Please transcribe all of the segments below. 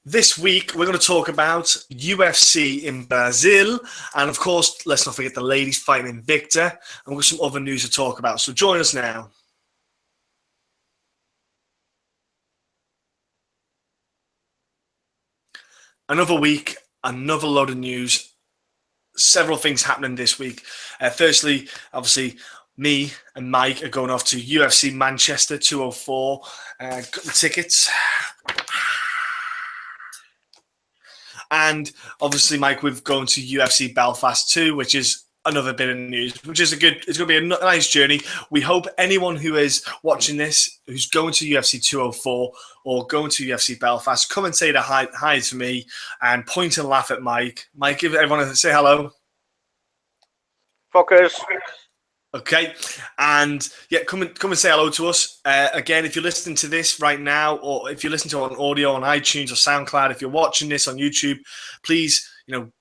This week, we're going to talk about UFC in Brazil. And of course, let's not forget the ladies fighting Invicta. And we've got some other news to talk about. So join us now. Another week, another load of news. Several things happening this week. Firstly, obviously, me and Mike are going off to UFC Manchester 204. Got the tickets. And obviously, Mike, we've gone to UFC Belfast too, which is another bit of news, which is it's going to be a nice journey. We hope anyone who is watching this, who's going to UFC 204 or going to UFC Belfast, come and say hi to me and point and laugh at Mike. Mike, give everyone a say hello. Fuckers. Okay, and yeah, come and say hello to us. Again, if you're listening to this right now, or if you're listening to it on audio on iTunes or SoundCloud, if you're watching this on YouTube, please,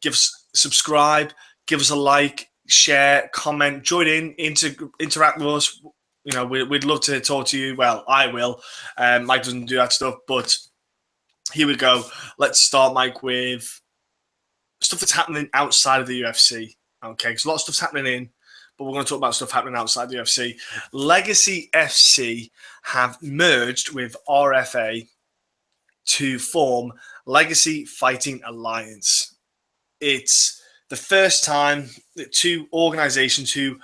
give us subscribe, give us a like, share, comment, join in, interact with us. We'd love to talk to you. Well, I will. Mike doesn't do that stuff, but here we go. Let's start, Mike, with stuff that's happening outside of the UFC. Okay, because a lot of stuff's happening in. But we're going to talk about stuff happening outside the UFC. Legacy FC have merged with RFA to form Legacy Fighting Alliance. It's the first time that two organizations who,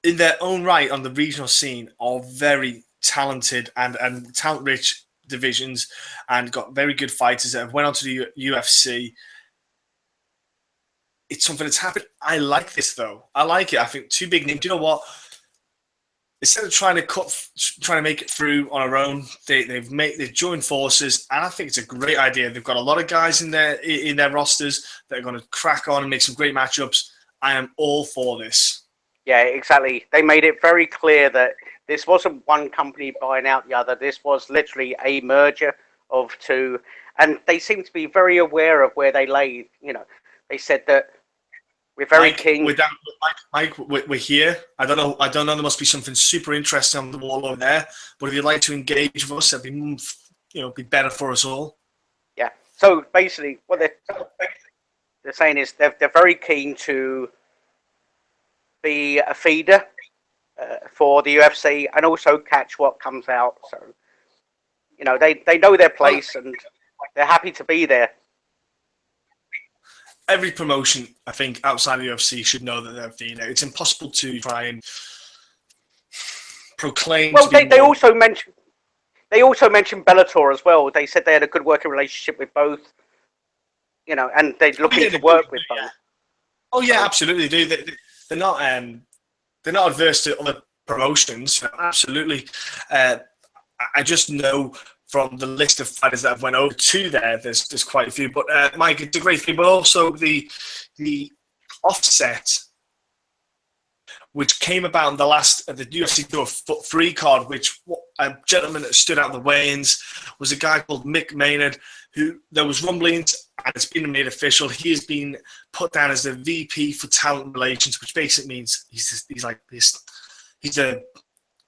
in their own right on the regional scene, are very talented and talent-rich divisions and got very good fighters that have went on to the UFC. It's something that's happened. I like this, though. I like it. I think two big names. Do you know what? Instead of trying to make it through on our own, they've joined forces, and I think it's a great idea. They've got a lot of guys in their rosters that are going to crack on and make some great matchups. I am all for this. Yeah, exactly. They made it very clear that this wasn't one company buying out the other. This was literally a merger of two, and they seem to be very aware of where they lay. They said that we're very keen. Mike, we're here. I don't know. There must be something super interesting on the wall over there. But if you'd like to engage with us, that'd be better for us all. Yeah. So basically, what they're saying is they're very keen to be a feeder for the UFC and also catch what comes out. So they know their place and they're happy to be there. Every promotion, I think, outside of the UFC should know that they're feeder. It's impossible to try and proclaim. Well, they also mentioned Bellator as well. They said they had a good working relationship with both, and they're looking to work with both. Oh yeah, absolutely. They're not adverse to other promotions. Absolutely. I just know from the list of fighters that have went over to there's quite a few. But Mike, it's a great thing. But also the offset, which came about in the UFC 203 card, which a gentleman that stood out in the weigh-ins was a guy called Mick Maynard, who there was rumblings and it's been made official. He has been put down as the VP for talent relations, which basically means he's like this. He's a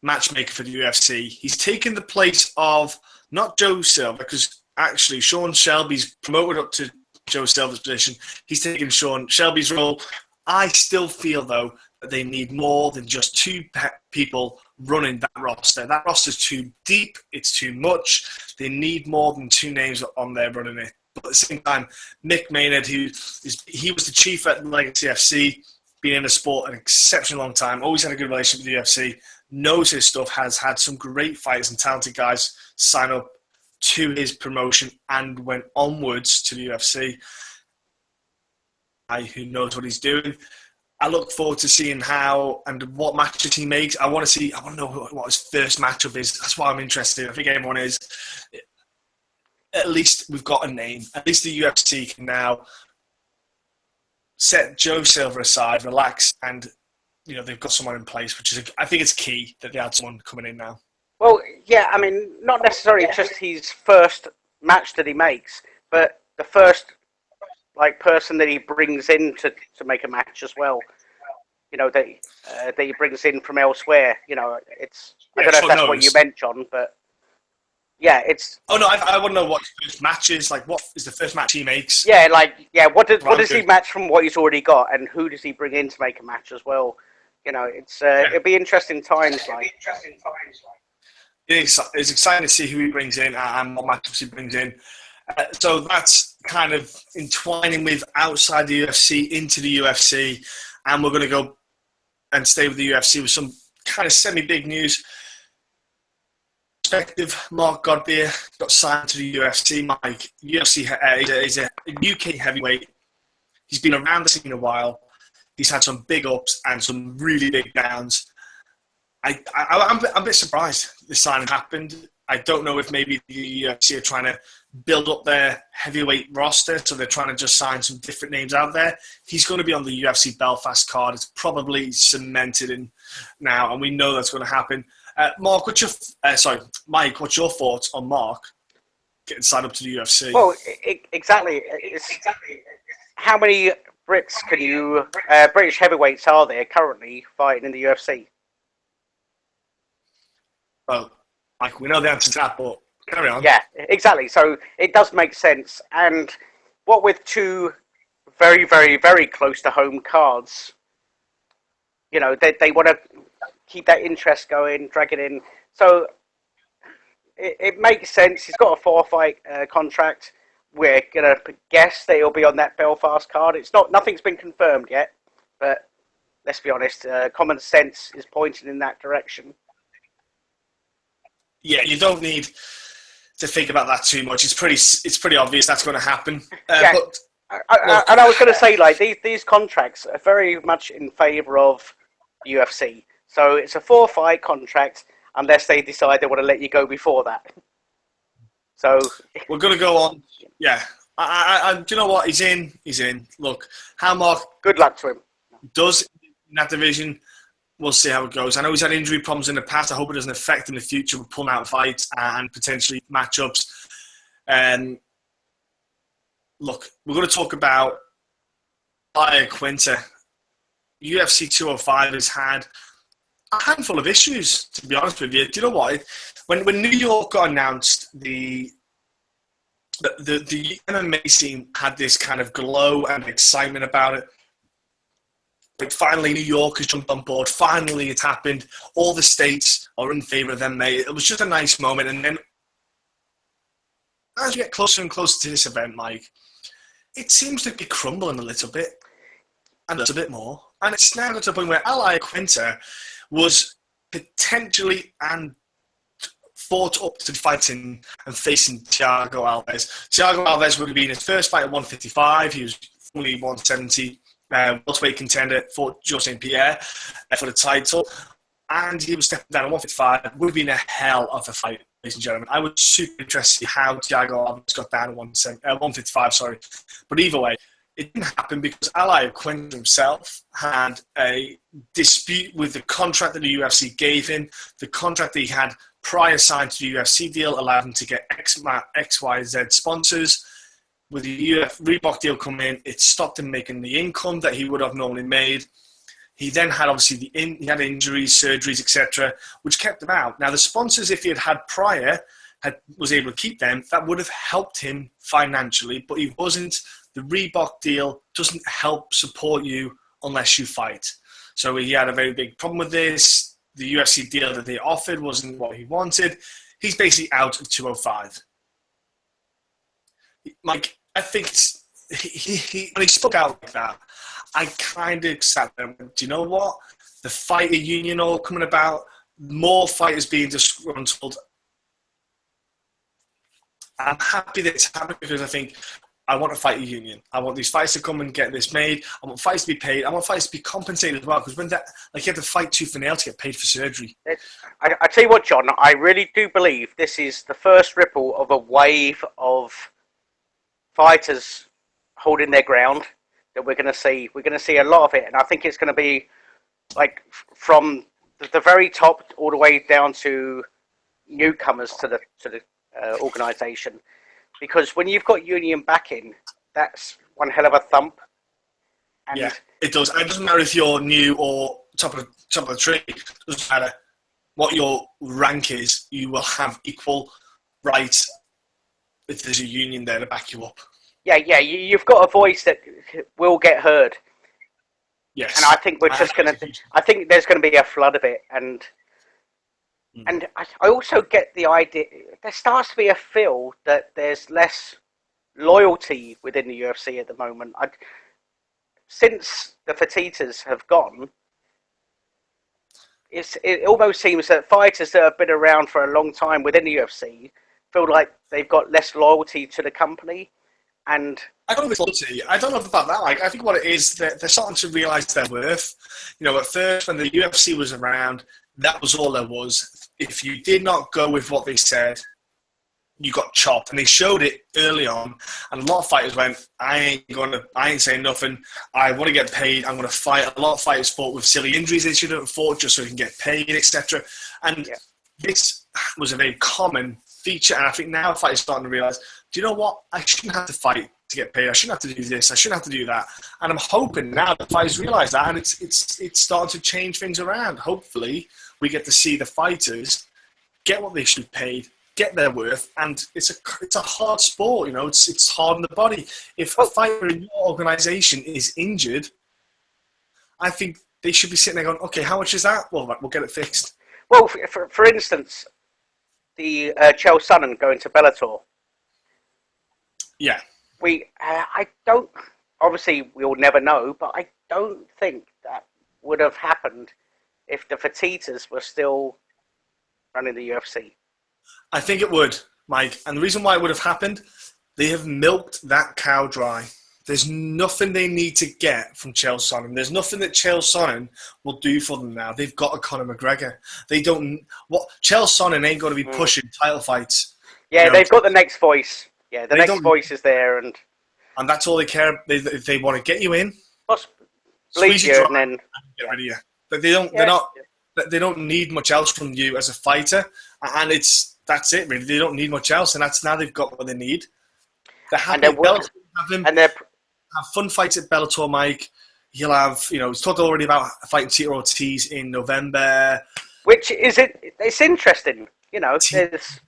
matchmaker for the UFC. He's taken the place of not Joe Silva, because actually Sean Shelbys promoted up to Joe Silva's position. He's taken Sean Shelby's role. I still feel, though, that they need more than just two people running that roster. That roster's too deep. It's too much. They need more than two names on there running it. But at the same time, Mick Maynard, he was the chief at Legacy FC, been in the sport an exceptionally long time, always had a good relationship with the UFC, knows his stuff, has had some great fighters and talented guys sign up to his promotion and went onwards to the UFC. Who knows what he's doing. I look forward to seeing how and what matches he makes. I want to know what his first matchup is. That's why I'm interested in. I think everyone is. At least we've got a name. At least the UFC can now set Joe Silva aside, relax, and they've got someone in place, which is I think it's key that they had someone coming in now. Well, yeah, I mean, not necessarily just his first match that he makes, but the first person that he brings in to make a match as well. That he brings in from elsewhere. I don't know if that's what you meant, John, but Yeah, it's. Oh no, I want to know what his first match is. Like, what is the first match he makes? Yeah, what does he Good. match from what he's already got, and who does he bring in to make a match as well? It's it'll be interesting times. It's exciting to see who he brings in and what matchups he brings in. So that's kind of entwining with outside the UFC into the UFC, and we're going to go and stay with the UFC with some kind of semi-big news. Perspective, Mark Godbeer got signed to the UFC. Mike, UFC is a UK heavyweight. He's been around the scene a while. He's had some big ups and some really big downs. I'm a bit surprised this signing happened. I don't know if maybe the UFC are trying to build up their heavyweight roster, so they're trying to just sign some different names out there. He's going to be on the UFC Belfast card. It's probably cemented in now, and we know that's going to happen. Mark, Mike, what's your thoughts on Mark getting signed up to the UFC? Well, exactly. How many Brits British heavyweights are there currently fighting in the UFC? Well, Mike, we know the answer to that, but carry on. Yeah, exactly. So it does make sense. And what with two very, very, very close to home cards, they want to keep that interest going, drag it in. So it makes sense. He's got a 4-fight contract. We're gonna guess that he'll be on that Belfast card. Nothing's been confirmed yet, but let's be honest. Common sense is pointing in that direction. Yeah, you don't need to think about that too much. It's pretty obvious that's going to happen. Yeah. But I was going to say, these contracts are very much in favour of the UFC. So it's a 4-fight contract unless they decide they want to let you go before that. So we're going to go on. Yeah. I do you know what? He's in. Look, how Mark... Good luck to him. ...does in that division, we'll see how it goes. I know he's had injury problems in the past. I hope it doesn't affect him in the future with pulling out fights and potentially matchups. Look, we're going to talk about Quinter. UFC 205 has had a handful of issues, to be honest with you. Do you know what? When New York got announced, the MMA scene had this kind of glow and excitement about it. But finally, New York has jumped on board. Finally, it's happened. All the states are in favour of MMA. It was just a nice moment. And then as we get closer and closer to this event, Mike, it seems to be crumbling a little bit and a little bit more. And it's now got to the point where Quinter was potentially and fought up to fighting and facing Thiago Alves. Thiago Alves would have been his first fight at 155. He was only 170. Welterweight contender for Joe St. Pierre for the title, and he was stepping down at 155. Would have been a hell of a fight, ladies and gentlemen. I was super interested to see how Thiago Alves got down at 155. Sorry, but either way, it didn't happen because Quinter himself had a dispute with the contract that the UFC gave him. The contract that he had prior signed to the UFC deal allowed him to get XYZ sponsors. With the Reebok deal coming in, it stopped him making the income that he would have normally made. He then had obviously he had injuries, surgeries, etc., which kept him out. Now the sponsors, if he had prior, was able to keep them, that would have helped him financially, but he wasn't. The Reebok deal doesn't help support you unless you fight. So he had a very big problem with this. The UFC deal that they offered wasn't what he wanted. He's basically out of 205. Mike, I think when he spoke out like that, I kind of sat there and went, do you know what? The fighter union all coming about, more fighters being disgruntled. I'm happy that it's happening because I think I want a fighter union. I want these fights to come and get this made. I want fights to be paid. I want fights to be compensated as well because when you have to fight tooth and nail to get paid for surgery. I tell you what, John, I really do believe this is the first ripple of a wave of fighters holding their ground that we're going to see. We're going to see a lot of it, and I think it's going to be like from the very top all the way down to newcomers to the organisation. Because when you've got union backing, that's one hell of a thump. And yeah, it does. And it doesn't matter if you're new or top of the tree. It doesn't matter what your rank is. You will have equal right if there's a union there to back you up. Yeah, you've got a voice that will get heard. Yes. And I think we're just going to... I think there's going to be a flood of it. And I also get the idea... There starts to be a feel that there's less loyalty within the UFC at the moment. Since the Fertitas have gone, it almost seems that fighters that have been around for a long time within the UFC feel like they've got less loyalty to the company. And I don't know if it's loyalty. I don't know about that. Like, I think what it is, they're starting to realise their worth. You know, at first, when the UFC was around, that was all there was. If you did not go with what they said, you got chopped. And they showed it early on. And a lot of fighters went, I ain't saying nothing. I want to get paid. I'm going to fight. A lot of fighters fought with silly injuries they shouldn't have fought just so they can get paid, etc. And this was a very common feature. And I think now fighters are starting to realise, do you know what? I shouldn't have to fight to get paid. I shouldn't have to do this. I shouldn't have to do that. And I'm hoping now that fighters realise that, and it's starting to change things around. Hopefully, we get to see the fighters get what they should be paid, get their worth, and it's a hard sport. You know, it's hard on the body. If a fighter in your organisation is injured, I think they should be sitting there going, okay, how much is that? Well, we'll get it fixed. Well, for instance, the Chael Sonnen going to Bellator. Yeah. I don't, obviously we'll never know, but I don't think that would have happened if the Fertitas were still running the UFC. I think it would, Mike. And the reason why it would have happened, they have milked that cow dry. There's nothing they need to get from Chael Sonnen. There's nothing that Chael Sonnen will do for them now. They've got a Conor McGregor. They don't... Chael Sonnen ain't going to be pushing title fights. Yeah, you know, they've got the next voice. Yeah, the next voice is there, and that's all they care. They want to get you in, bleed you, and then get rid of you. But they don't. They don't need much else from you as a fighter, and that's it really. They don't need much else, and now they've got what they need. They're happy. Have fun fights at Bellator, Mike. He'll have, he's talked already about fighting Tito Ortiz in November. Which is it? It's interesting, there's.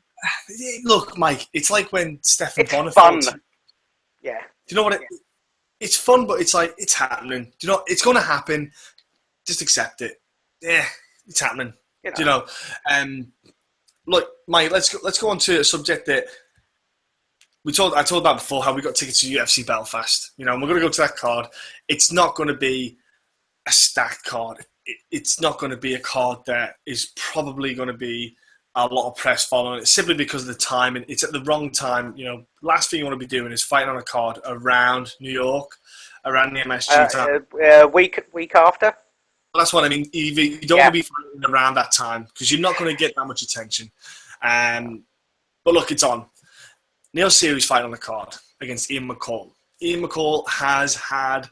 Look, Mike, it's like when Stephan Bonner fun. Yeah. Do you know what it's fun, but it's like, it's happening. Do you know, it's going to happen. Just accept it. Yeah, it's happening. Do you know? Look, Mike, let's go on to a subject that I told about before, how we got tickets to UFC Belfast. And we're going to go to that card. It's not going to be a stacked card. It's not going to be a card that is probably going to be a lot of press following it, simply because of the time, and it's at the wrong time. Last thing you want to be doing is fighting on a card around New York, around the MSG time. Week after. Well, that's what I mean. You don't want to be fighting around that time because you're not going to get that much attention. But look, it's on. Neil Series fighting on the card against Ian McCall. Ian McCall has had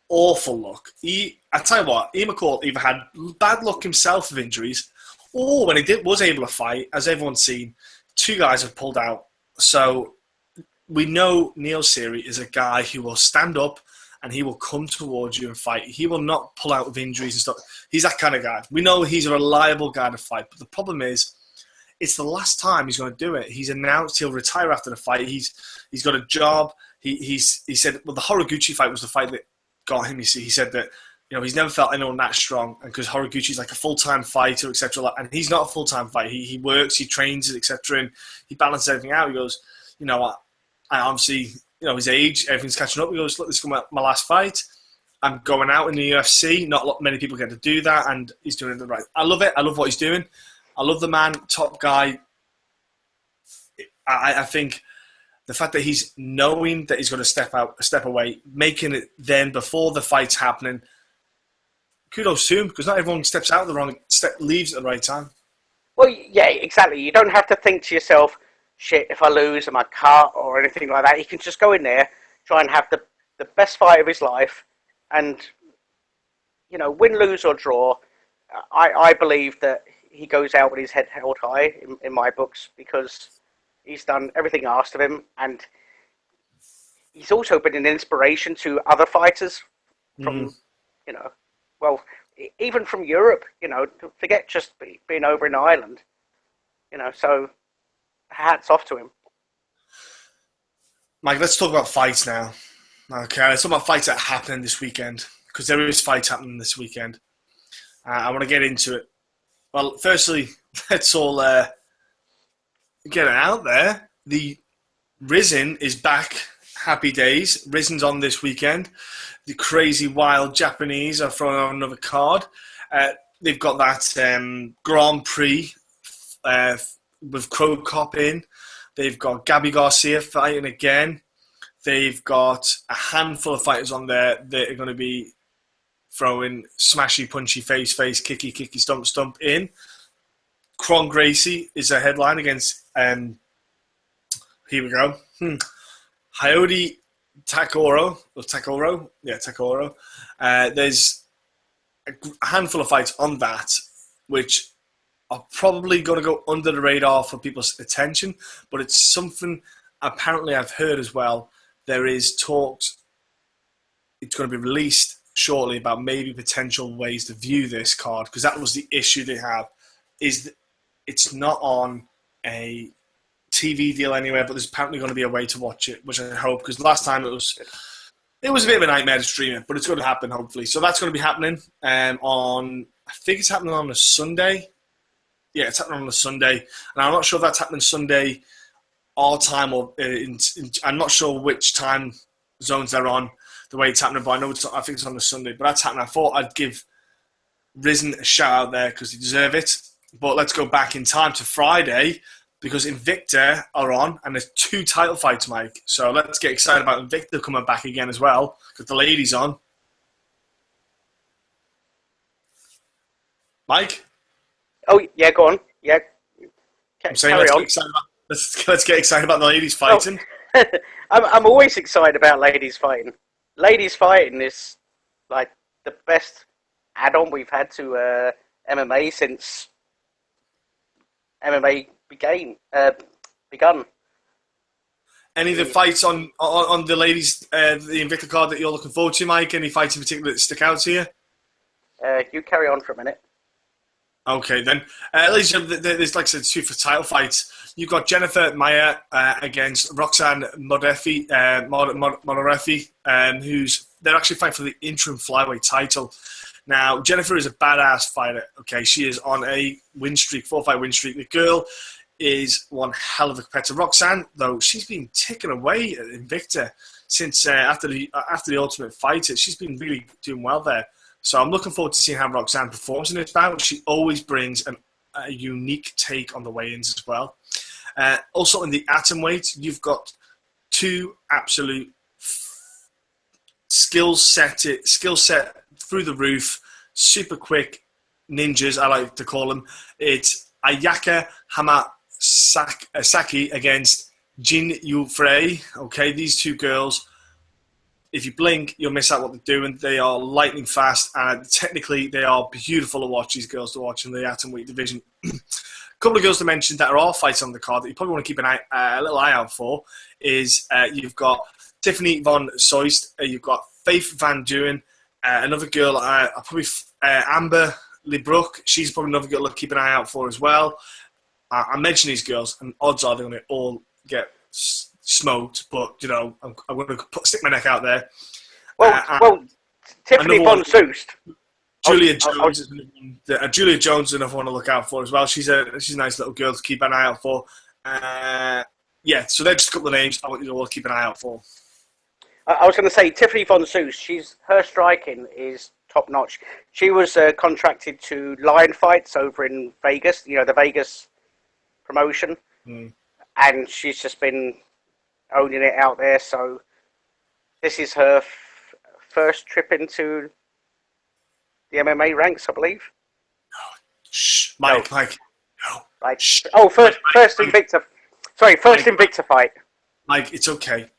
awful luck. I tell you what, Ian McCall either had bad luck himself with injuries, or when he was able to fight, as everyone's seen, two guys have pulled out. So we know Neil Seary is a guy who will stand up and he will come towards you and fight. He will not pull out with injuries and stuff. He's that kind of guy. We know he's a reliable guy to fight. But the problem is, it's the last time he's going to do it. He's announced he'll retire after the fight. He's got a job. He said, well, the Horiguchi fight was the fight that got him. He said that, he's never felt anyone that strong, and because Horiguchi's like a full-time fighter, etc. And he's not a full-time fighter. He works, he trains, etc. And he balances everything out. He goes, I obviously, his age, everything's catching up. He goes, look, this is my last fight. I'm going out in the UFC. Not many people get to do that, and he's doing it right. I love it. I love what he's doing. I love the man, top guy. I think the fact that he's knowing that he's going to step away, making it then before the fight's happening, kudos to him, because not everyone steps out leaves at the right time. Well, yeah, exactly. You don't have to think to yourself, shit, if I lose, am I cut or anything like that. He can just go in there, try and have the best fight of his life, and, win, lose or draw. I believe that he goes out with his head held high in my books, because he's done everything asked of him, and he's also been an inspiration to other fighters from, even from Europe, forget just being over in Ireland, so hats off to him. Mike, let's talk about fights now. Okay, let's talk about fights that are happening this weekend, because there is fights happening this weekend. I want to get into it. Well, firstly, let's all get it out there. The Rizin is back. Happy days. Rizin's on this weekend. The crazy, wild Japanese are throwing on another card. They've got that Grand Prix with Crow Cop in. They've got Gabby Garcia fighting again. They've got a handful of fighters on there that are going to be throwing smashy, punchy, face, kicky, stump in. Kron Gracie is a headline against, here we go, Hayori Takoro. There's a handful of fights on that, which are probably going to go under the radar for people's attention, but it's something apparently I've heard as well. There is talks, it's going to be released shortly about maybe potential ways to view this card, because that was the issue they have, is it's not on a TV deal anywhere, but there's apparently going to be a way to watch it, which I hope, because last time it was a bit of a nightmare to stream it, but it's going to happen hopefully. So that's going to be happening I think it's happening on a Sunday. Yeah, it's happening on a Sunday, and I'm not sure if that's happening Sunday our time or I'm not sure which time zones they're on, the way it's happening, but I think it's on a Sunday, but that's happening. I thought I'd give Rizin a shout out there because they deserve it. But let's go back in time to Friday, because Invicta are on, and there's 2 title fights, Mike. So let's get excited about Invicta coming back again as well, because the ladies on. Mike? Oh, yeah, go on. Yeah. I'm saying let's get excited about the ladies fighting. Oh. I'm always excited about ladies fighting. Ladies fighting is like the best add-on we've had to MMA since MMA begun. Any of the fights on the ladies, the Invicta card that you're looking forward to, Mike? Any fights in particular that stick out to you? You carry on for a minute. Okay, then. Ladies and gentlemen, there's, like I said, 2 for title fights. You've got Jennifer Maia against Roxanne Modafferi, they're actually fighting for the interim flyweight title. Now, Jennifer is a badass fighter. Okay, she is on a 4-fight win streak. The girl is one hell of a competitor. Roxanne, though, she's been ticking away at Invicta since after the Ultimate Fighter. She's been really doing well there. So I'm looking forward to seeing how Roxanne performs in this bout. She always brings a unique take on the weigh-ins as well. Also in the atom weight, you've got 2 absolute skill set through the roof, super quick ninjas, I like to call them. It's Ayaka Hamasaki against Jin Yu Frey. Okay, these 2 girls, if you blink, you'll miss out what they're doing. They are lightning fast, and technically they are beautiful to watch, these girls to watch in the atomweight division. A couple of girls to mention that are all fights on the card that you probably want to keep a little eye out for is you've got Tiffany von Soest, you've got Faith Van Duren, another girl, Amber LeBrook. She's probably another girl to keep an eye out for as well. I mention these girls, and odds are they're going to all get smoked, but I'm going to stick my neck out there. Well, Tiffany von Soest. Julia Jones is another one to look out for as well. She's a nice little girl to keep an eye out for. So they're just a couple of names I want you to all keep an eye out for. I was going to say Tiffany von Soest. Her striking is top notch. She was contracted to Lion Fights over in Vegas. The Vegas promotion, and she's just been owning it out there. So this is her first trip into the MMA ranks, I believe. Shh, Mike. No. Right. First Invicta. Sorry, first Invicta fight. Mike, it's okay.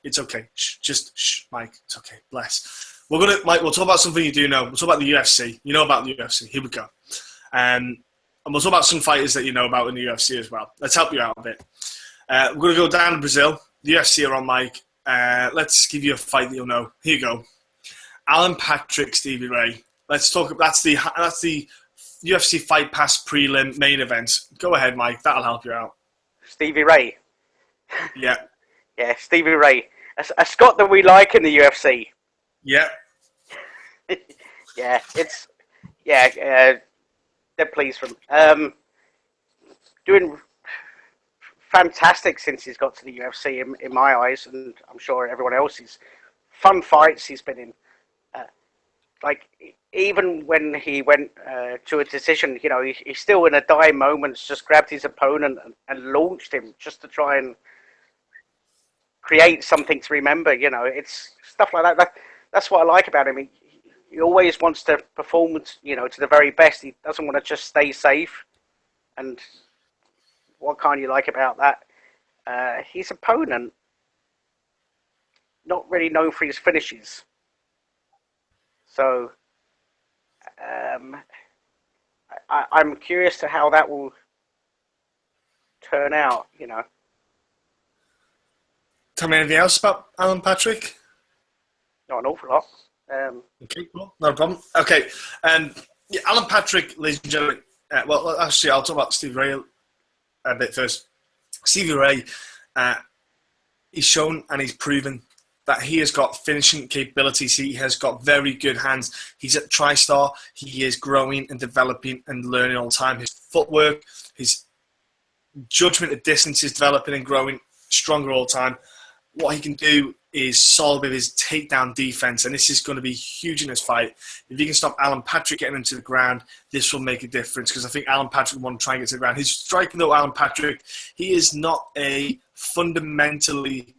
Shh, Mike. It's okay. Bless. Mike. We'll talk about something you do know. We'll talk about the UFC. You know about the UFC. Here we go. And we'll talk about some fighters that you know about in the UFC as well. Let's help you out a bit. We're going to go down to Brazil. The UFC are on, Mike. Let's give you a fight that you'll know. Here you go. Alan Patrick, Stevie Ray. Let's talk. That's the UFC Fight Pass prelim main event. Go ahead, Mike. That'll help you out. Stevie Ray. Yeah. Yeah, Stevie Ray. A Scot that we like in the UFC. Yeah. Yeah, it's... Yeah, they're pleased for him. Doing fantastic since he's got to the UFC in my eyes, and I'm sure everyone else's. Fun fights he's been in. Like, even when he went to a decision, you know, he's still in a dying moments, just grabbed his opponent and launched him just to try and create something to remember. You know, it's stuff like that. That's what I like about him. He always wants to perform, you know, to the very best. He doesn't want to just stay safe. And what kind you like about that? His opponent, not really known for his finishes. So, I'm curious to how that will turn out, you know. Tell me anything else about Alan Patrick? Not an awful lot. Okay, cool. No problem. Okay. Yeah, Alan Patrick, ladies and gentlemen. Well, actually, I'll talk about Stevie Ray a bit first. Stevie Ray, he's shown and he's proven that he has got finishing capabilities. He has got very good hands. He's at TriStar. He is growing and developing and learning all the time. His footwork, his judgment of distance is developing and growing stronger all the time. What he can do is solid with his takedown defense, and this is going to be huge in this fight. If he can stop Alan Patrick getting him to the ground, this will make a difference, because I think Alan Patrick will want to try and get to the ground. He's striking, though, Alan Patrick. He is not a fundamentally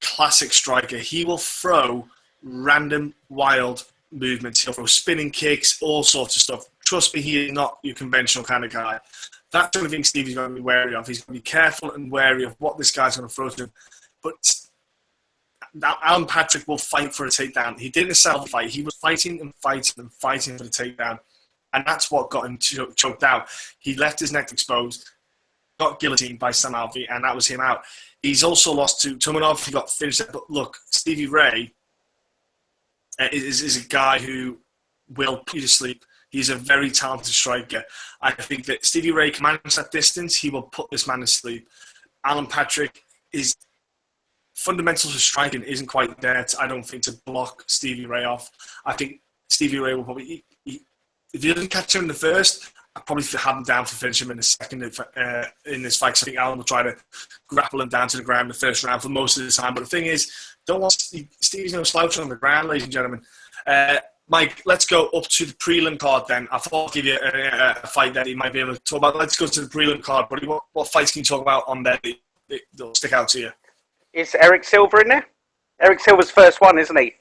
classic striker. He will throw random, wild movements. He'll throw spinning kicks, all sorts of stuff. Trust me, he is not your conventional kind of guy. That's the only thing Stevie's going to be wary of. He's going to be careful and wary of what this guy's going to throw to him. But Alan Patrick will fight for a takedown. He didn't self-fight. He was fighting and fighting and fighting for the takedown. And that's what got him choked out. He left his neck exposed, got guillotined by Sam Alvey, and that was him out. He's also lost to Tumanov. He got finished. But look, Stevie Ray is a guy who will put you to sleep. He's a very talented striker. I think that Stevie Ray commands that distance. He will put this man to sleep. Alan Patrick is fundamentals of striking isn't quite there, I don't think, to block Stevie Ray off. I think Stevie Ray will probably, if he doesn't catch him in the first, I'll probably have him down to finish him in the second in this fight, because I think Alan will try to grapple him down to the ground in the first round for most of the time. But the thing is, Stevie's no slouch on the ground, ladies and gentlemen. Mike, let's go up to the prelim card then. I thought I'd give you a fight that you might be able to talk about. Let's go to the prelim card, buddy. What fights can you talk about on there that'll stick out to you? Is Eric Silva in there? Eric Silva's first one, isn't he?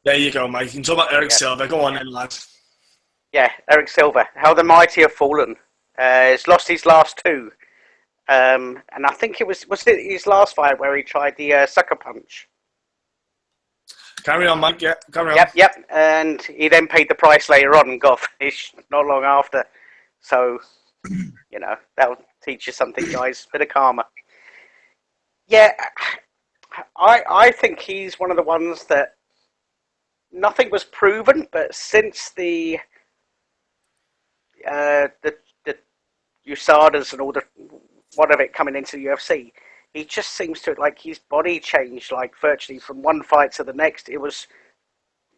There you go, Mike. You can talk about Eric Silva. Go on then, lad. Yeah, Eric Silva. How the mighty have fallen. He's lost his last two. And I think it was it his last fight where he tried the sucker punch? Carry on, Mike. Yeah, carry on. Yep. And he then paid the price later on and got finished not long after. So, you know, that'll teach you something, guys. Bit of karma. Yeah, I think he's one of the ones that nothing was proven, but since the USADAs and all the one of it coming into the UFC, he just seems to, like, his body changed, like, virtually from one fight to the next. It was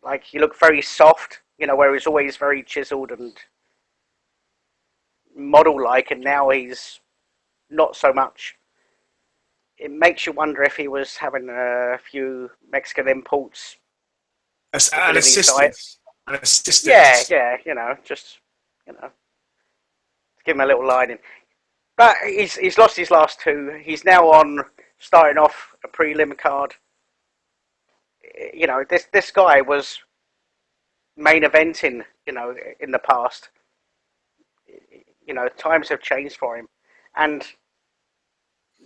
like he looked very soft, you know, where he was always very chiseled and model-like, and now he's not so much. It makes you wonder if he was having a few Mexican imports. An assistant. Yeah, you know, just, you know, give him a little line in. But he's lost his last two. He's now starting off a prelim card. You know, this guy was main eventing, you know, in the past. You know, times have changed for him. And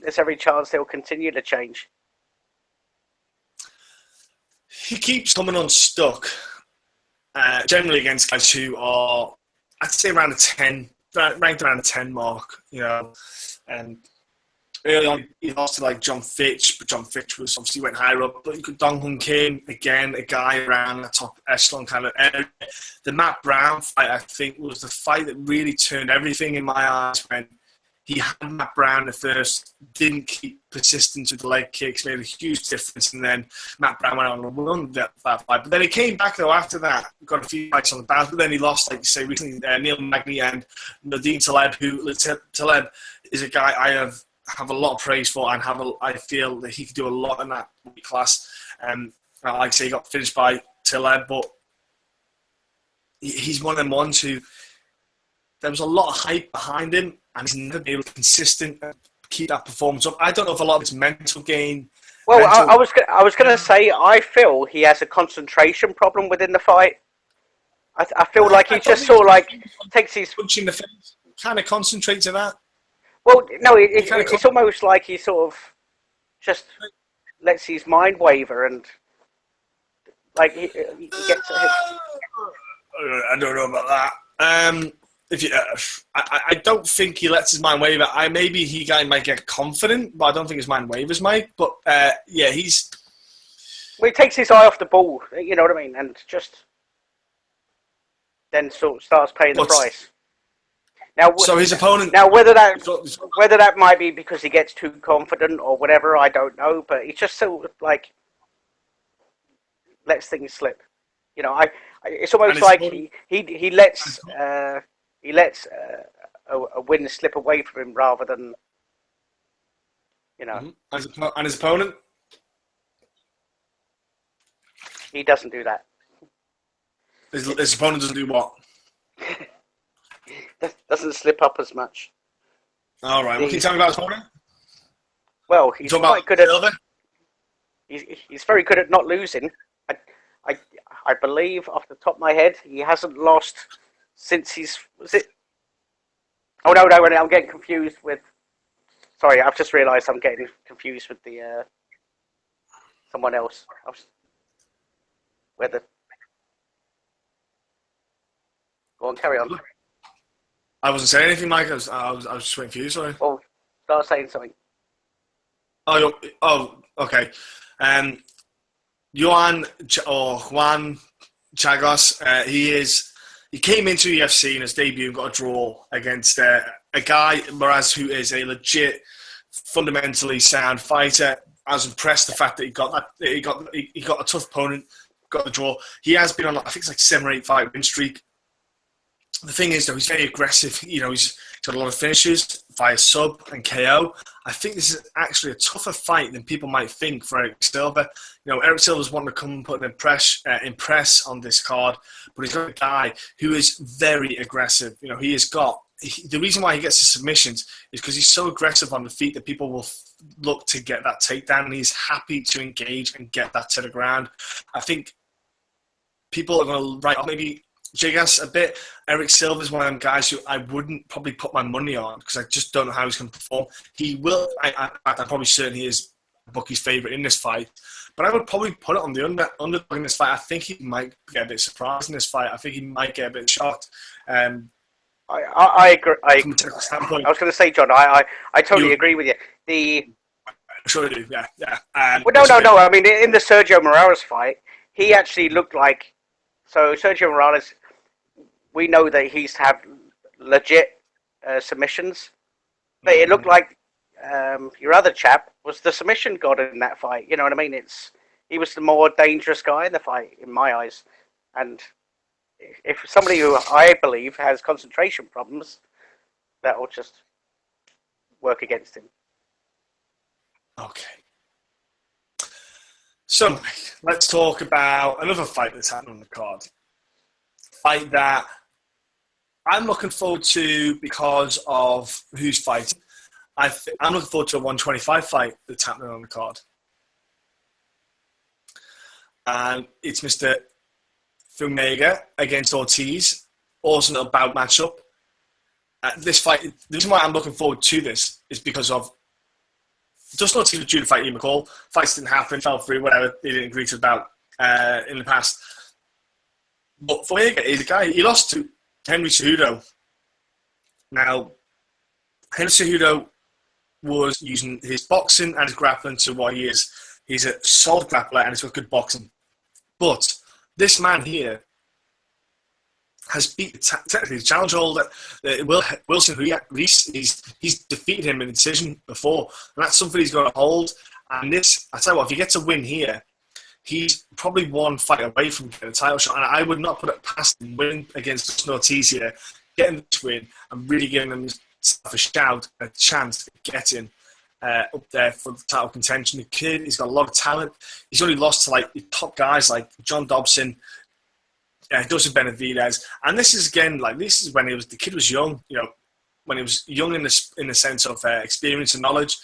there's every chance they'll continue to change. He keeps coming unstuck, generally against guys who are, I'd say, around the 10, ranked around the 10 mark, you know. And early on, he lost to, like, John Fitch, but John Fitch was obviously went higher up. But you could Dong Hun Kim, again, a guy around the top echelon kind of area. The Matt Brown fight, I think, was the fight that really turned everything in my eyes when He had Matt Brown at first, didn't keep persistence with the leg kicks, made a huge difference, and then Matt Brown went on and won that fight. But then he came back, though, after that, got a few fights on the bounce, but then he lost, like you say, recently, Neil Magny and Nadine Taleb, who, Taleb is a guy I have a lot of praise for, and I feel that he could do a lot in that weight class. Like I say, he got finished by Taleb, but he's one of them ones who there was a lot of hype behind him, and he's never been able to consistent keep that performance up. I don't know if a lot of it's mental gain. Well, I was going to say, I feel he has a concentration problem within the fight. I feel like he just sort of like takes his punch in the face, kind of concentrates on that. Well, no, it's almost like he sort of just lets his mind waver, and like he gets. I don't know about that. I don't think he lets his mind waver. Maybe he might get confident, but I don't think his mind wavers, Mike. But yeah, he's. Well, he takes his eye off the ball. You know what I mean, and just then sort of starts paying the price. Now, so his opponent. Now, whether that might be because he gets too confident or whatever, I don't know. But he just sort of like lets things slip. You know, it's almost like he lets a win slip away from him rather than, you know. And his opponent? He doesn't do that. His opponent doesn't do what? Doesn't slip up as much. All right. What can you tell me about his opponent? Well, he's quite good at. He's very good at not losing. I believe, off the top of my head, he hasn't lost since he's. Was it? Oh no! I'm getting confused with. Sorry, I've just realised I'm getting confused with the someone else. Go on, carry on. I wasn't saying anything, Mike. I was just waiting for you. Sorry. Oh, start saying something. Oh, okay. Juan Chagos. He came into UFC in his debut and got a draw against a guy, Moraz, who is a legit, fundamentally sound fighter. I was impressed the fact that he got a tough opponent, got the draw. He has been on, I think it's like 7 or 8 fight win streak. The thing is, though, he's very aggressive. You know, he's got a lot of finishes via sub and KO. I think this is actually a tougher fight than people might think for Eric Silva. You know, Eric Silva's wanting to come and put an impress on this card, but he's got a guy who is very aggressive. You know, the reason why he gets the submissions is because he's so aggressive on the feet that people will look to get that takedown, and he's happy to engage and get that to the ground. I think people are going to write off maybe Jigas a bit. Eric Silva is one of them guys who I wouldn't probably put my money on because I just don't know how he's going to perform. He will. I'm probably certain he is Bucky's favourite in this fight, but I would probably put it on the underdog in this fight. I think he might get a bit surprised in this fight. I think he might get a bit shocked. I agree. I was going to say, John, I totally agree with you. Sure I do. Yeah. Well, no. I mean, in the Sergio Morales fight, he actually looked like. So Sergio Morales, we know that he's had legit submissions, but it looked like your other chap was the submission god in that fight. You know what I mean? He was the more dangerous guy in the fight, in my eyes. And if somebody who I believe has concentration problems, that will just work against him. Okay. So, let's talk about another fight that's happened on the card. Fight that I'm looking forward to because of who's fighting. I'm looking forward to a 125 fight that's happening on the card. And it's Mr. Fumega against Ortiz. Also a bout matchup. This fight, the reason why I'm looking forward to this is because of Dustin Ortiz was due to fight Ian McCall. Fights didn't happen, fell through, whatever. They didn't agree to about in the past. But Fuega is a guy, he lost to Henry Cejudo. Now, Henry Cejudo was using his boxing and his grappling to what he is. He's a solid grappler and he's got good boxing. But this man here has beat technically the challenger holder Wilson, who he's defeated him in a decision before, and that's something he's got to hold. And this, I tell you what, if he gets a win here, he's probably one fight away from getting a title shot. And I would not put it past him winning against Dustin Ortiz here, getting this win, and really giving himself a chance to get in up there for the title contention. The kid, he's got a lot of talent. He's only lost to like the top guys like John Dobson, Joseph Benavidez, and this is again this is when the kid was young. When he was young in the sense of experience and knowledge.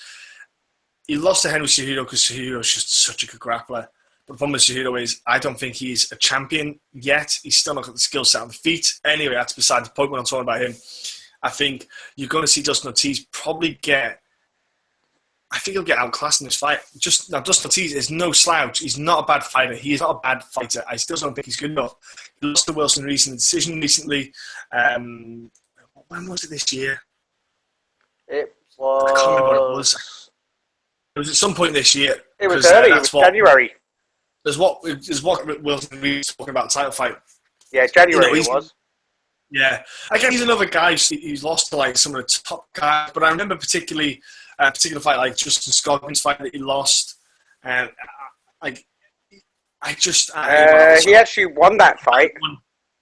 He lost to Henry Cejudo because Cejudo is just such a good grappler. But the problem with Cejudo is I don't think he's a champion yet. He's still not got the skill set on the feet. Anyway, that's beside the point when I'm talking about him. I think you're going to see Dustin Ortiz probably he'll get outclassed in this fight. Now, Dustin Ortiz is no slouch. He's not a bad fighter. He is not a bad fighter. I still don't think he's good enough. He lost to Wilson recent decision recently. When was it this year? It was... I can't remember what it was. It was at some point this year. It was early. It was January. There's what Wilson was talking about the title fight. Yeah, January it was. Yeah. Again, he's another guy who's lost to like some of the top guys. But I remember particular fight like Justin Scoggins' fight that he lost. He actually won that fight.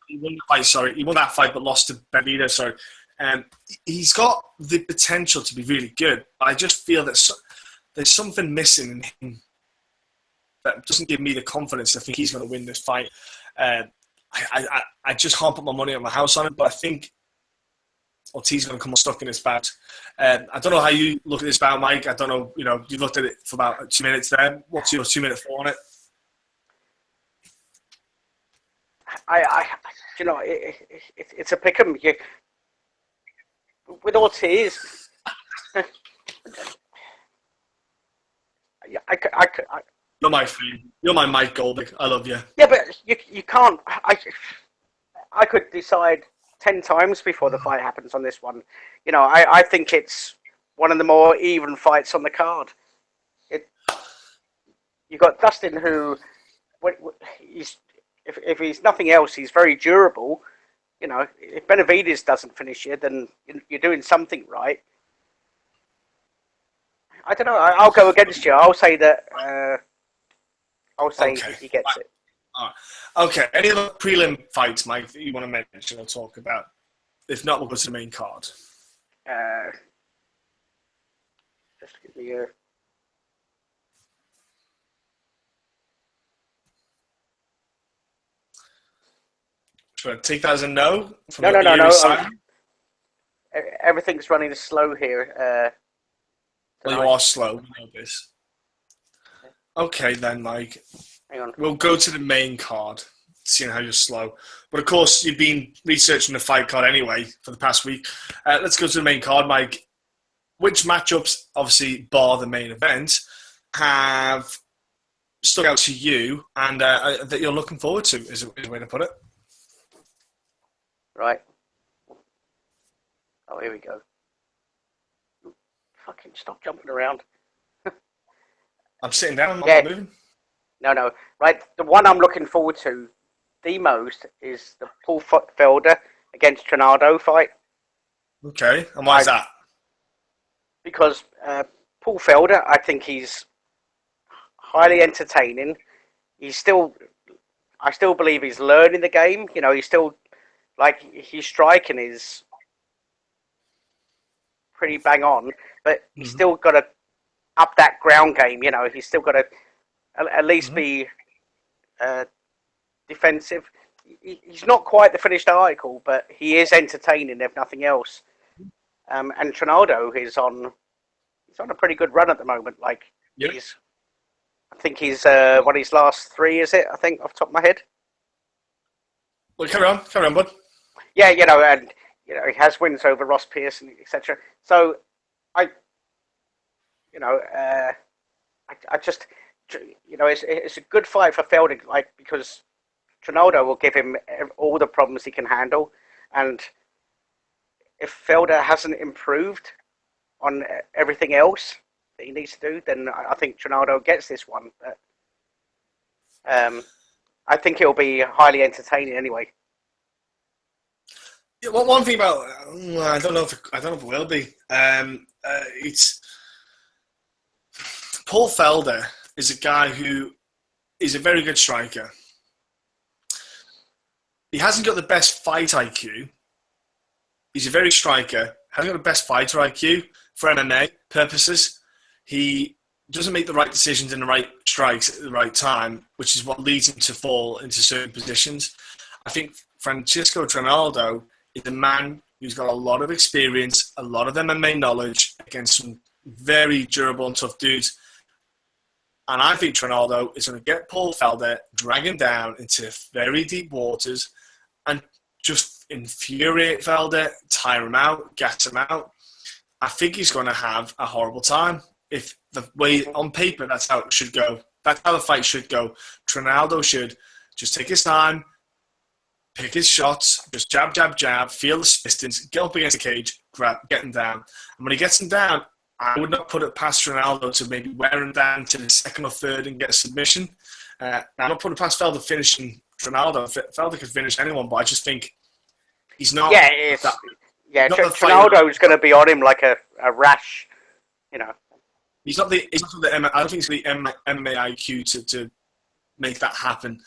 He won the fight, sorry. He won that fight but lost to Benavidez, sorry. He's got the potential to be really good. But I just feel that there's something missing in him that doesn't give me the confidence to think he's going to win this fight. I just can't put my money on my house on it, but I think Ortiz is going to come stuck in this bout. I don't know how you look at this bout, Mike. I don't know, you looked at it for about 2 minutes there. What's your 2 minute four on it? It's a pick 'em. With Ortiz, You're my friend. You're my Mike Goldberg. I love you. Yeah, but you can't. I could decide 10 times before the fight happens on this one. I think it's one of the more even fights on the card. You got Dustin, who, if he's nothing else, he's very durable. If Benavidez doesn't finish you, then you're doing something right. I don't know. I'll go against you. I'll say that. He gets it. All right. Okay. Any other prelim fights, Mike, that you want to mention or talk about? If not, we'll go to the main card. Just give me a... Should I take that as a no? No. Everything's running slow here. Well, you are slow. We know this. Okay, then, Mike. Hang on. We'll go to the main card, seeing how you're slow. But, of course, you've been researching the fight card anyway for the past week. Let's go to the main card, Mike. Which matchups, obviously, bar the main event, have stuck out to you and that you're looking forward to, is a way to put it? Right. Oh, here we go. Fucking stop jumping around. I'm sitting down, I'm not moving. No. Right, the one I'm looking forward to the most is the Paul Felder against Trinaldo fight. Okay, and why is that? Because Paul Felder, I think he's highly entertaining. I still believe he's learning the game. He's still, his striking is pretty bang on, but he's still got to up that ground game. He's still got to at least be defensive. He's not quite the finished article, but he is entertaining, if nothing else. And Trinaldo is on a pretty good run at the moment. I think he's one of his last 3, is it? I think off the top of my head. Well, carry on, bud. Yeah, and he has wins over Ross Pearson, etc. So I just, it's a good fight for Felder, because Trinaldo will give him all the problems he can handle, and if Felder hasn't improved on everything else that he needs to do, then I think Trinaldo gets this one. But I think it'll be highly entertaining anyway. Yeah, well, one thing about I don't know if it will be. It's Paul Felder is a guy who is a very good striker. He hasn't got the best fight IQ. He's a very striker. Hasn't got the best fighter IQ for MMA purposes. He doesn't make the right decisions in the right strikes at the right time, which is what leads him to fall into certain positions. I think Francisco Trinaldo is a man who's got a lot of experience, a lot of MMA knowledge against some very durable and tough dudes. And I think Trinaldo is going to get Paul Felder, drag him down into very deep waters, and just infuriate Felder, tire him out, gas him out. I think he's going to have a horrible time. If the way on paper, that's how it should go. That's how the fight should go. Trinaldo should just take his time, pick his shots, just jab, jab, jab, feel the distance, get up against the cage, get him down. And when he gets him down, I would not put it past Ronaldo to maybe wear him down to the second or third and get a submission. I'm not putting it past Felder finishing Ronaldo. Felder could finish anyone, but I just think he's not. Yeah, Ronaldo is going to be on him like a rash, you know. He's not the. I don't think he's the MMA IQ to make that happen.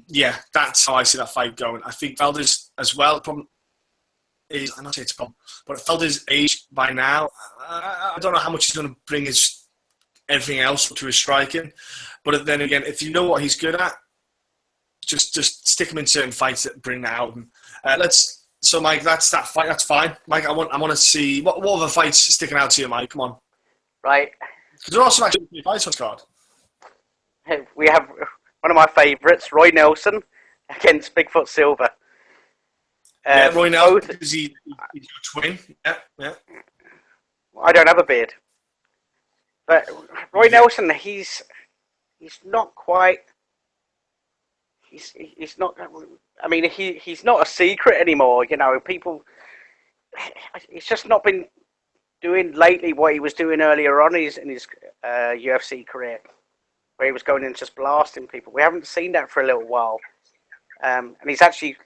Yeah, that's how I see that fight going. I think Felder's as well. Problem is, I'm not saying it's a problem, but Felder's age by now. I don't know how much he's going to bring everything else to his striking. But then again, if you know what he's good at, just stick him in certain fights that bring that out. So, Mike, that's that fight. That's fine, Mike. I want to see what other fights sticking out to you, Mike. Come on, right? Because there are some actually fights on the card. We have one of my favourites, Roy Nelson against Bigfoot Silva. Yeah, Roy Nelson, he's your twin. Yeah. I don't have a beard, but Roy Nelson, he's not quite. He's not. I mean, he's not a secret anymore. You know, people. He's just not been doing lately what he was doing earlier on in his UFC career, where he was going in and just blasting people. We haven't seen that for a little while, and he's actually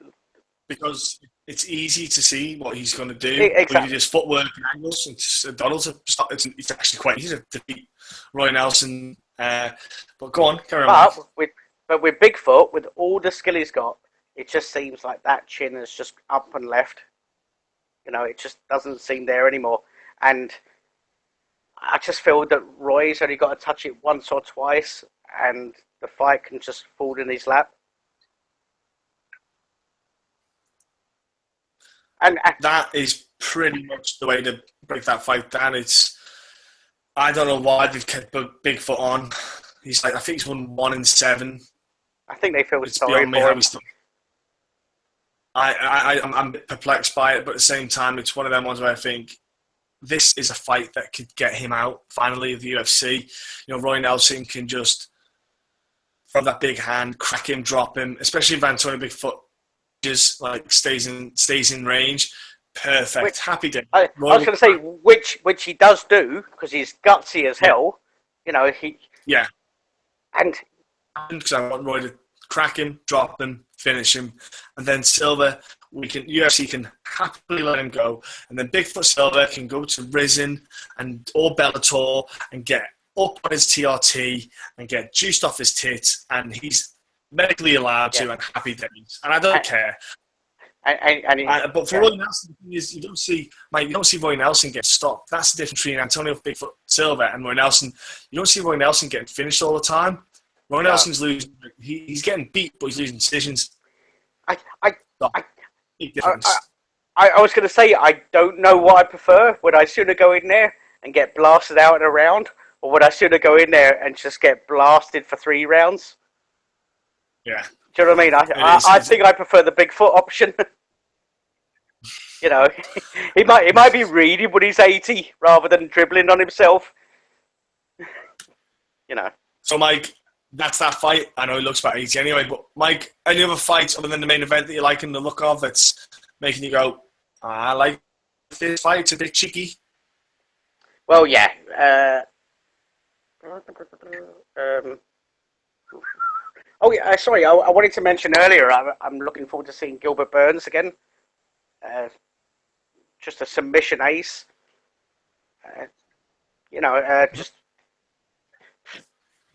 because it's easy to see what he's going to do. Exactly. With his footwork and angles. It's actually quite easy to defeat Roy Nelson. But go on, carry on. But with Bigfoot, with all the skill he's got, it just seems like that chin is just up and left. You know, it just doesn't seem there anymore. And I just feel that Roy's only got to touch it once or twice, and the fight can just fall in his lap. And that is pretty much the way to break that fight down. I don't know why they've kept Bigfoot on. He's I think he's won 1 in 7. I think they feel sorry for him. I'm a bit perplexed by it, but at the same time, it's one of them ones where I think this is a fight that could get him out finally of the UFC. You know, Roy Nelson can just throw that big hand, crack him, drop him, especially if Antonio Bigfoot just stays in range. Perfect. Happy day. I was going to say which he does do because he's gutsy as hell. You know Yeah. And because I want Roy to crack him, drop him, finish him, and then Silva, UFC can happily let him go, and then Bigfoot Silva can go to Rizin or Bellator and get up on his TRT and get juiced off his tits, and he's medically allowed to, and happy days, and I don't care. But for Roy Nelson, the thing is, you don't see Roy Nelson get stopped. That's the difference between Antonio Bigfoot Silva and Roy Nelson. You don't see Roy Nelson getting finished all the time. Roy Nelson's losing. He's getting beat, but he's losing decisions. Big difference. I was going to say, I don't know what I prefer. Would I sooner go in there and get blasted out in a round, or would I sooner go in there and just get blasted for 3 rounds? Yeah. Do you know what I mean? I think I prefer the Bigfoot option. You know, he might be reading when he's 80 rather than dribbling on himself. You know. So, Mike, that's that fight. I know he looks about 80 anyway, but Mike, any other fights other than the main event that you like in the look of that's making you go, I like this fight, it's a bit cheeky? Well, yeah. Oh, yeah, sorry, I wanted to mention earlier, I'm looking forward to seeing Gilbert Burns again. just a submission ace. Just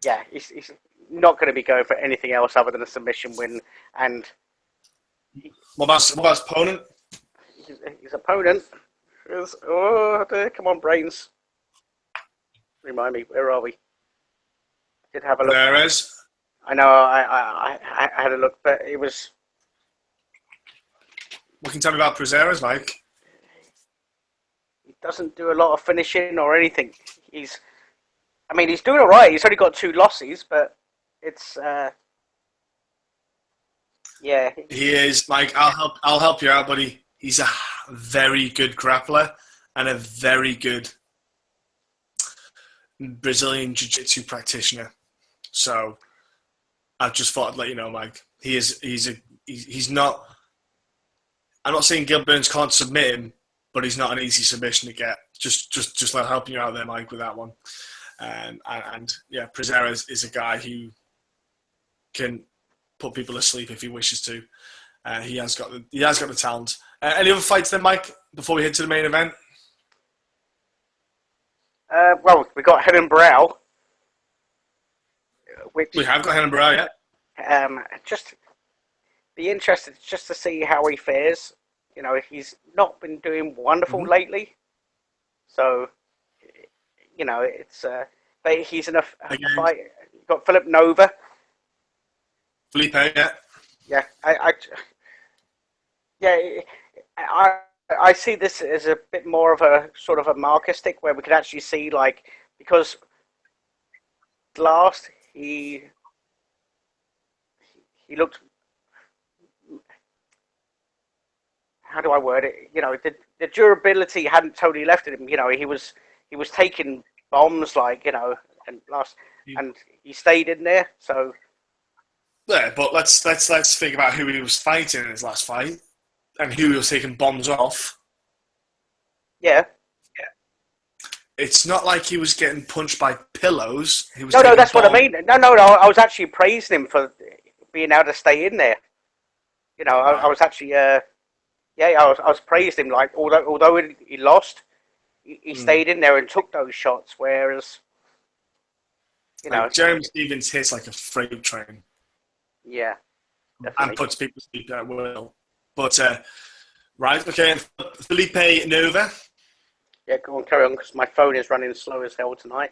yeah, he's not going to be going for anything else other than a submission win. And what about his opponent? His opponent is come on, brains. Remind me, where are we? Did have a look. There is. I know. I had a look, but it was. What can you tell me about Prazeres, Mike? He doesn't do a lot of finishing or anything. He's doing all right. He's only got 2 losses, but it's yeah. He is, Mike. I'll help you out, buddy. He's a very good grappler and a very good Brazilian Jiu-Jitsu practitioner. So I just thought I'd let you know, Mike. He's not. I'm not saying Gil Burns can't submit him, but he's not an easy submission to get. Just like helping you out there, Mike, with that one. And yeah, Prazeres is a guy who can put people asleep if he wishes to. He has got the talent. Any other fights then, Mike? Before we head to the main event. Well, we got Helen Brow. We have got Helen Brow, yeah. Just be interested just to see how he fares. You know, he's not been doing wonderful lately, so you know it's. But he's in a fight. You've got Philip Nova. Felipe, yeah. Yeah, I see this as a bit more of a sort of a marker stick where we could actually see, like, because last he looked, how do I word it? You know, the durability hadn't totally left him. You know, he was taking bombs, like, you know, and he stayed in there. So yeah, but let's think about who he was fighting in his last fight and who he was taking bombs off. Yeah. It's not like he was getting punched by pillows. He was no, that's what I mean. No, I was actually praising him for being able to stay in there. You know, I was actually, I was praising him. Like, although he lost, he stayed in there and took those shots. Whereas, you know, Jeremy Stevens hits like a freight train. Yeah, definitely. And puts people to sleep at will. But right, okay, Felipe Nova. Yeah, go on, carry on, because my phone is running slow as hell tonight.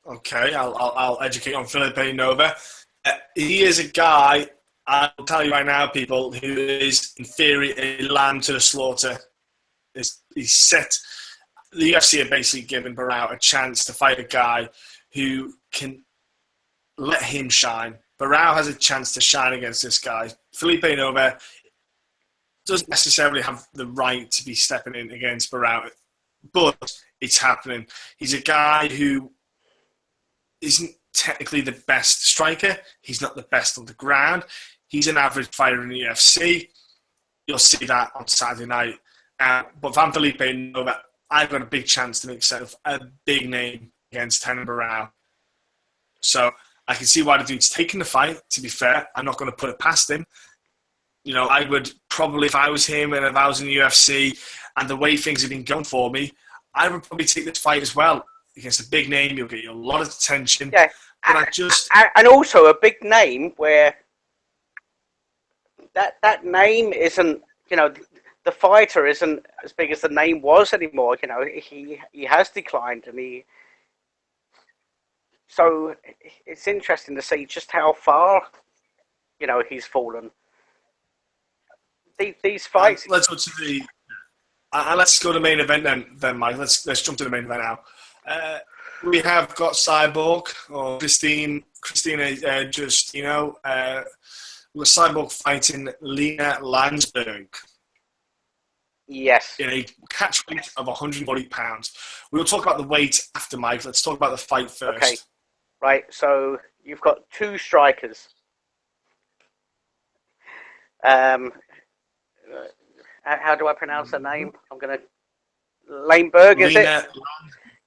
Okay, I'll educate on Felipe Nova. He is a guy, I'll tell you right now, people, who is, in theory, a lamb to the slaughter. He's set. The UFC are basically giving Barao a chance to fight a guy who can let him shine. Barao has a chance to shine against this guy. Felipe Nova doesn't necessarily have the right to be stepping in against Barao, but it's happening. He's a guy who isn't technically the best striker. He's not the best on the ground. He's an average fighter in the UFC. You'll see that on Saturday night. But Van Felipe Nova, I've got a big chance to make myself a big name against Henan Barao. So I can see why the dude's taking the fight, to be fair. I'm not going to put it past him. You know, I would probably, if I was him and if I was in the UFC and the way things have been going for me, I would probably take this fight as well. Against a big name, you'll get a lot of attention. Yeah. But and also a big name where that name isn't, you know, the fighter isn't as big as the name was anymore. You know, he has declined, and so it's interesting to see just how far, you know, he's fallen. These fights. Let's go to the. Let's go to the main event then, Mike. Let's jump to the main event now. We have got Cyborg or Christina Justino. We've got Cyborg fighting Lena Landsberg. Yes. In a catch weight of 140 pounds. We'll talk about the weight after, Mike. Let's talk about the fight first. Okay. Right. So you've got 2 strikers. How do I pronounce her name? I'm gonna. Laneberg, is it?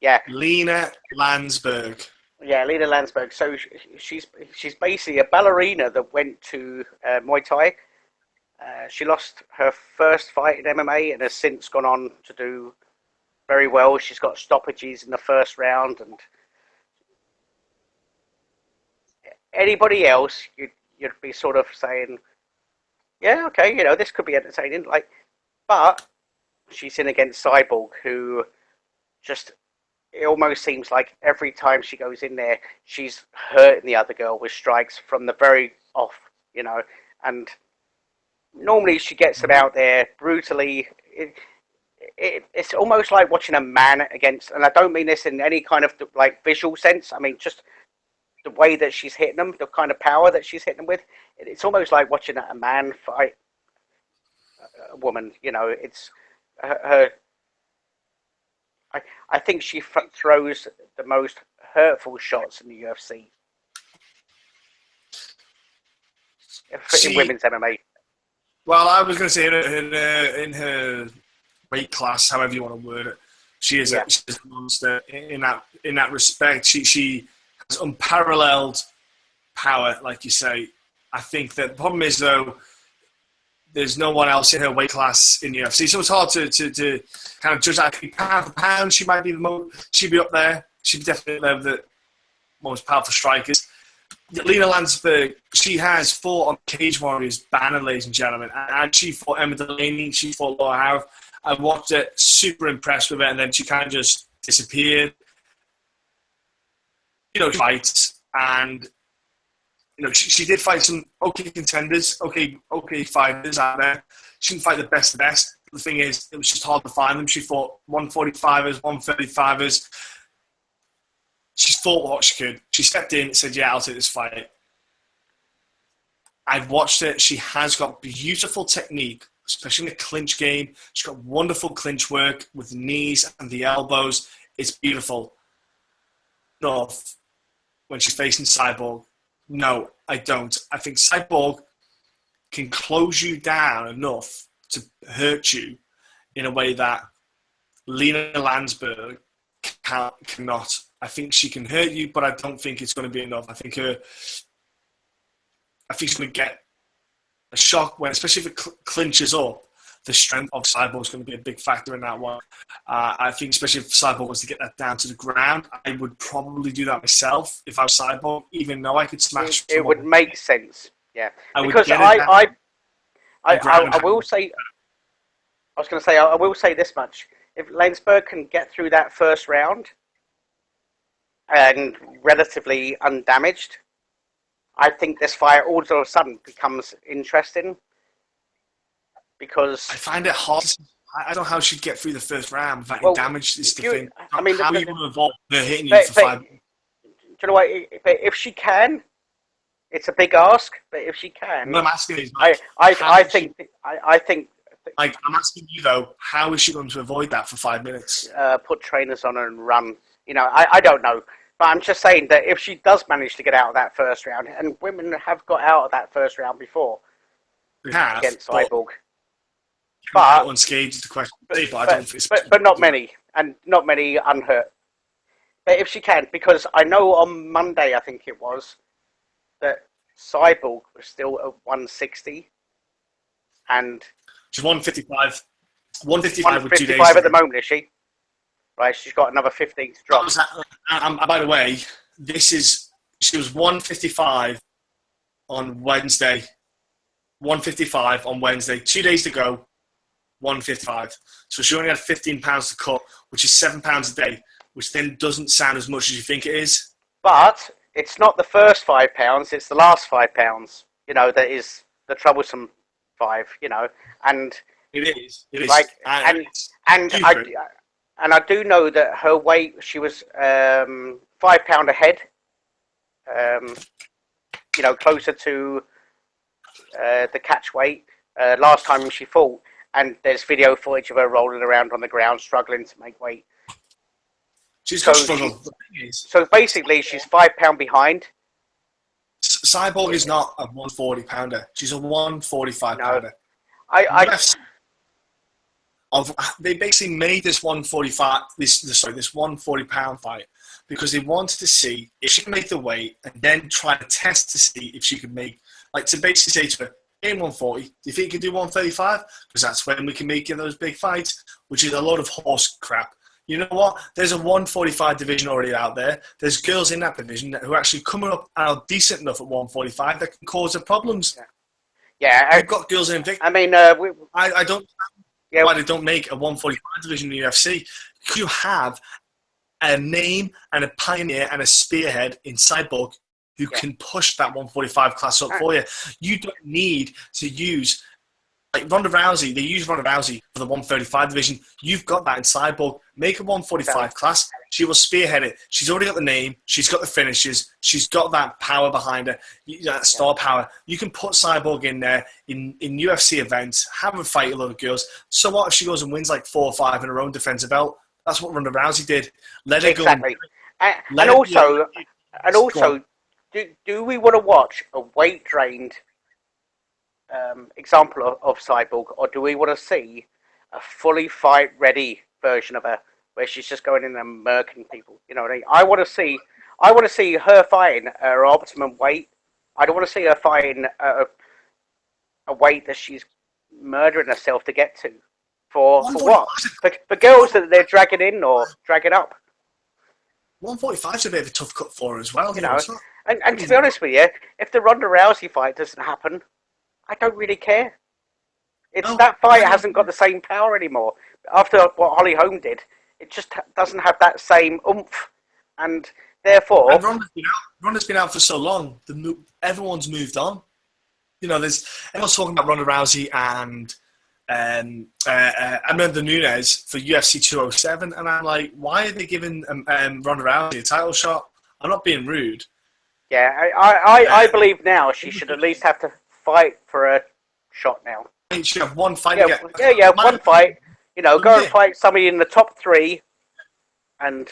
Yeah. Lena Landsberg. Yeah, Lena Landsberg. So she's basically a ballerina that went to Muay Thai. She lost her first fight in MMA and has since gone on to do very well. She's got stoppages in the first round, and anybody else, you'd be sort of saying, yeah, okay, this could be entertaining. But she's in against Cyborg, who just, it almost seems like every time she goes in there, she's hurting the other girl with strikes from the very off, and normally she gets them out there brutally. It's almost like watching a man against, and I don't mean this in any kind of visual sense. I mean just the way that she's hitting them, the kind of power that she's hitting them with. It's almost like watching a man fight a woman. It's her. I think she throws the most hurtful shots in the UFC in women's MMA. Well, I was going to say in her weight class, however you want to word it, she is a monster in that respect. She has unparalleled power, like you say. I think that the problem is, though, there's no one else in her weight class in the UFC, so it's hard to kind of judge that. Pound for pound, she might be she'd be up there. She'd be definitely the most powerful strikers. Lena Landsberg, she has fought on Cage Warriors banner, ladies and gentlemen, and she fought Emma Delaney, she fought Laura Harrell. I watched it, super impressed with it, and then she kind of just disappeared. Fights, and she did fight some okay contenders, okay fighters out there. She didn't fight the best of the best. The thing is, it was just hard to find them. She fought 145ers, 135ers. She fought what she could. She stepped in and said, yeah, I'll take this fight. I've watched it. She has got beautiful technique, especially in the clinch game. She's got wonderful clinch work with the knees and the elbows. It's beautiful. Enough when she's facing Cyborg. No, I don't. I think Cyborg can close you down enough to hurt you in a way that Lena Landsberg cannot. I think she can hurt you, but I don't think it's going to be enough. I think she's going to get a shock when, especially if it clinches up. The strength of Cyborg is going to be a big factor in that one. I think, especially if Cyborg was to get that down to the ground, I would probably do that myself if I was Cyborg, even though I could smash. It would make sense, yeah. I will say, I was going to say, I will say this much: if Landsberg can get through that first round and relatively undamaged, I think this fight all of a sudden becomes interesting. Because I find it hard. I don't know how she'd get through the first round without damage. Is the thing. I mean, how are you going to avoid her hitting you for 5 minutes? Do you know what? If she can, it's a big ask. But if she can, what I'm asking is, I think. Like, I'm asking you though, how is she going to avoid that for 5 minutes? Put trainers on her and run. I don't know. But I'm just saying that if she does manage to get out of that first round, and women have got out of that first round before against Cyborg. But unscathed is the question. But not many, and not many unhurt. But if she can, because I know on Monday, I think it was, that Cyborg was still at 160, and she's 155. 155 with 2 days. 155 at the moment, is she? Right, she's got another 15 to drop. By the way, she was 155 on Wednesday. 155 on Wednesday. 2 days to go. 155. So she only had 15 pounds to cut, which is 7 pounds a day, which then doesn't sound as much as you think it is. But it's not the first 5 pounds, it's the last 5 pounds, that is the troublesome 5, and it is. Like, and I do know that her weight, she was 5 pound ahead, closer to the catch weight last time she fought. And there's video footage of her rolling around on the ground, struggling to make weight. So basically, she's 5 pound behind. Cyborg is not a 140 pounder. She's a 145 pounder. They basically made this 145, this 140 pound fight because they wanted to see if she can make the weight and then try to test to see if she could make, to basically say to her, in 140. Do you think you can do 135? Because that's when we can make you those big fights, which is a lot of horse crap. You know what? There's a 145 division already out there. There's girls in that division who are actually coming up and are decent enough at 145 that can cause the problems. Yeah, You've got girls in Invicta. I mean, I don't know why they don't make a 145 division in the UFC. You have a name and a pioneer and a spearhead in Cyborg who can push that 145 class up for you. You don't need to use, like Ronda Rousey, they use Ronda Rousey for the 135 division. You've got that in Cyborg. Make a 145 class. She will spearhead it. She's already got the name. She's got the finishes. She's got that power behind her, that star power. You can put Cyborg in there in UFC events, have her fight a lot of girls. So what if she goes and wins like 4 or 5 in her own defensive belt? That's what Ronda Rousey did. Let her go. Exactly. And also, do we want to watch a weight-drained example of Cyborg, or do we want to see a fully fight-ready version of her, where she's just going in and murking people? You know what I mean? I want to see her fighting her optimum weight. I don't want to see her fighting a weight that she's murdering herself to get to. For what? For girls that they're dragging in or dragging up. 145 is a bit of a tough cut for her as well. You know, and to be honest with you, if the Ronda Rousey fight doesn't happen, I don't really care. That fight hasn't got the same power anymore. After what Holly Holm did, it just doesn't have that same oomph. And therefore... And Ronda's been out for so long, everyone's moved on. You know, everyone's talking about Ronda Rousey and Amanda Nunes for UFC 207, and I'm like, why are they giving Ronda Rousey a title shot? I'm not being rude. Yeah, I believe now she should at least have to fight for a shot now. She should have one fight. One fight. You know, go and fight somebody in the top 3, and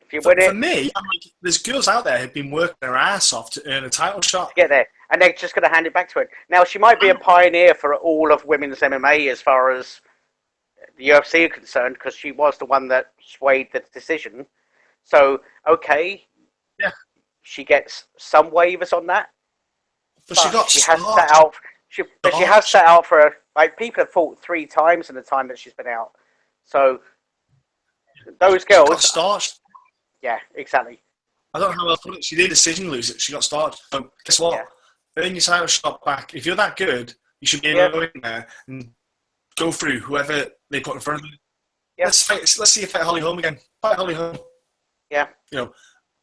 if you win it... For me, I'm like, there's girls out there who've been working their ass off to earn a title shot. To get there. And they're just going to hand it back to her. Now, she might be a pioneer for all of women's MMA as far as the UFC are concerned, because she was the one that swayed the decision. So, okay, she gets some waivers on that. But she has set out for, like, people have fought 3 times in the time that she's been out. So, those girls... She got starched. Yeah, exactly. I don't know how else to put it. She did a decision lose it. She got starched. So, guess what? Yeah. Earn your title shot back. If you're that good, you should be able to go in there and go through whoever they put in front of you. Yeah. Let's see you fight Holly Holm again. Fight Holly Holm. Yeah. You know,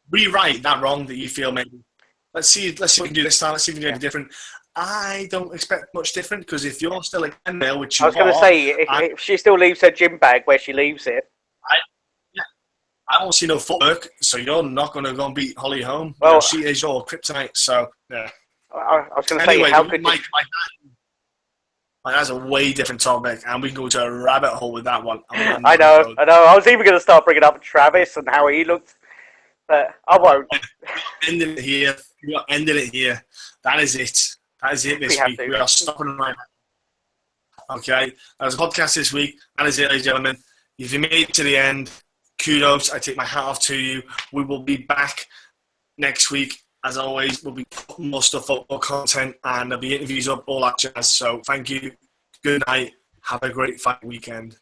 rewrite that wrong that you feel maybe. Let's see what we can do this time. Let's see if we can do it different. I don't expect much different, because if you're still a male, which you I was going to say, if she still leaves her gym bag where she leaves it. I don't see no footwork, so you're not going to go and beat Holly Holm. Well, you know, she is your kryptonite, so yeah. I was going to say, how could Mike, that's a way different topic, and we can go to a rabbit hole with that one. I know. I was even going to start bringing up Travis and how he looked, but I won't. Ending it here. We are ending it here. That is it. That is it this week. We are stopping right now. Okay, that was a podcast this week. That is it, ladies and gentlemen. If you made it to the end, kudos. I take my hat off to you. We will be back next week. As always, we'll be putting more stuff up, more content, and there'll be interviews up, all that jazz. So thank you. Good night. Have a great fight weekend.